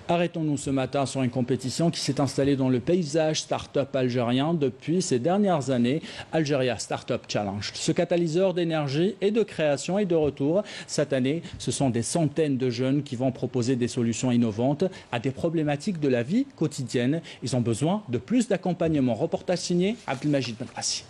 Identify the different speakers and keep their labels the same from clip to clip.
Speaker 1: Arrêtons-nous ce matin sur une compétition qui s'est installée dans le paysage start-up algérien depuis ces dernières années, Algeria Startup Challenge. Ce catalyseur d'énergie et de création et de retour, cette année, ce sont des centaines de jeunes qui vont proposer des solutions innovantes à des problématiques de la vie quotidienne. Ils ont besoin de plus d'accompagnement. Reportage signé Abdelmajid Benrassi.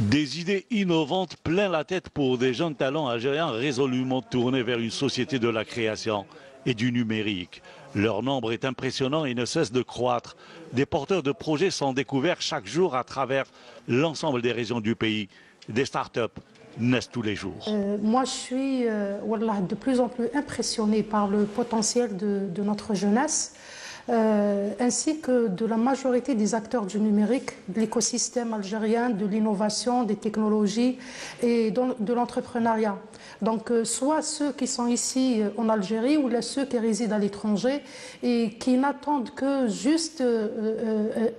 Speaker 2: Des idées innovantes plein la tête pour des jeunes talents algériens résolument tournés vers une société de la création et du numérique. Leur nombre est impressionnant et ne cesse de croître. Des porteurs de projets sont découverts chaque jour à travers l'ensemble des régions du pays. Des start-up naissent tous les jours.
Speaker 3: Moi, je suis de plus en plus impressionnée par le potentiel de notre jeunesse. Ainsi que de la majorité des acteurs du numérique, de l'écosystème algérien, de l'innovation, des technologies et de l'entrepreneuriat. Donc, soit ceux qui sont ici en Algérie ou ceux qui résident à l'étranger et qui n'attendent que juste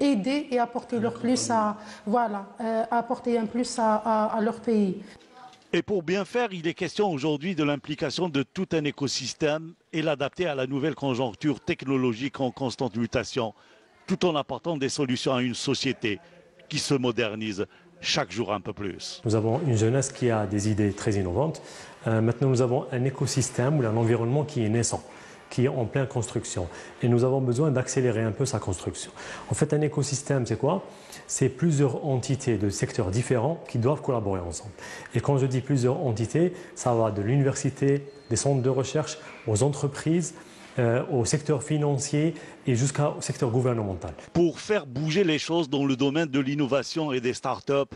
Speaker 3: aider et apporter leur plus apporter un plus à leur pays.
Speaker 2: Et pour bien faire, il est question aujourd'hui de l'implication de tout un écosystème et l'adapter à la nouvelle conjoncture technologique en constante mutation, tout en apportant des solutions à une société qui se modernise chaque jour un peu plus.
Speaker 4: Nous avons une jeunesse qui a des idées très innovantes. Maintenant, nous avons un écosystème ou un environnement qui est naissant, qui est en pleine construction. Et nous avons besoin d'accélérer un peu sa construction. En fait, un écosystème, c'est quoi? C'est plusieurs entités de secteurs différents qui doivent collaborer ensemble. Et quand je dis plusieurs entités, ça va de l'université, des centres de recherche, aux entreprises, au secteur financier et jusqu'au secteur gouvernemental.
Speaker 2: Pour faire bouger les choses dans le domaine de l'innovation et des start-up,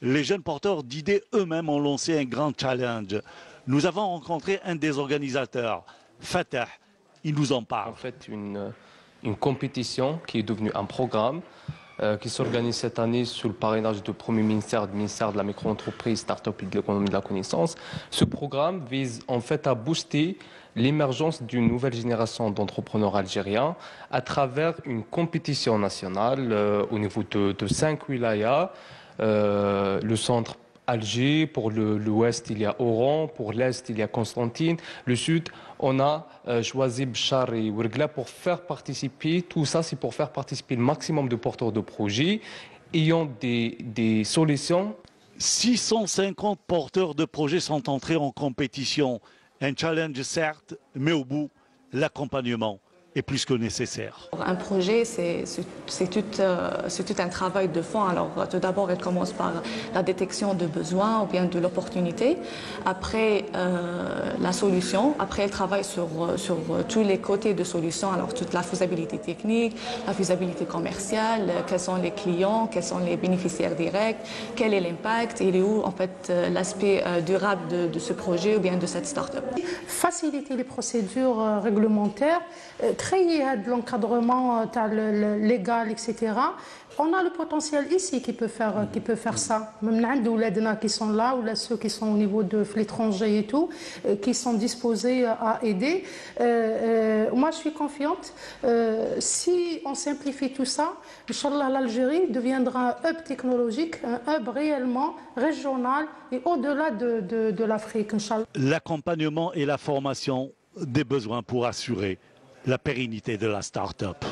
Speaker 2: les jeunes porteurs d'idées eux-mêmes ont lancé un grand challenge. Nous avons rencontré un des organisateurs, Fatah. Il nous en parle.
Speaker 5: En fait, une compétition qui est devenue un programme qui s'organise cette année sous le parrainage du Premier ministère, du ministère de la micro-entreprise, start-up et de l'économie de la connaissance. Ce programme vise en fait à booster l'émergence d'une nouvelle génération d'entrepreneurs algériens à travers une compétition nationale au niveau de 5 wilayas, le centre Alger, pour l'ouest il y a Oran, pour l'est il y a Constantine, le sud on a choisi Bchar et Ouergla pour faire participer, tout ça c'est pour faire participer le maximum de porteurs de projets ayant des solutions.
Speaker 2: 650 porteurs de projets sont entrés en compétition. Un challenge certes, mais au bout, l'accompagnement est plus que nécessaire.
Speaker 6: Un projet, c'est tout un travail de fond. Alors, tout d'abord, elle commence par la détection de besoins ou bien de l'opportunité. Après, la solution. Après, elle travaille sur tous les côtés de solution. Alors, toute la faisabilité technique, la faisabilité commerciale, quels sont les clients, quels sont les bénéficiaires directs, quel est l'impact, il est où, en fait, l'aspect durable de ce projet ou bien de cette start-up.
Speaker 3: Faciliter les procédures réglementaires, créer de l'encadrement légal, etc. On a le potentiel ici qui peut faire ça. Même les qui sont là ou ceux qui sont au niveau de l'étranger et tout, qui sont disposés à aider. Moi, je suis confiante. Si on simplifie tout ça, Inch'Allah, l'Algérie deviendra un hub technologique, un hub réellement régional et au-delà de l'Afrique, Inch'Allah.
Speaker 2: L'accompagnement et la formation des besoins pour assurer la pérennité de la start-up.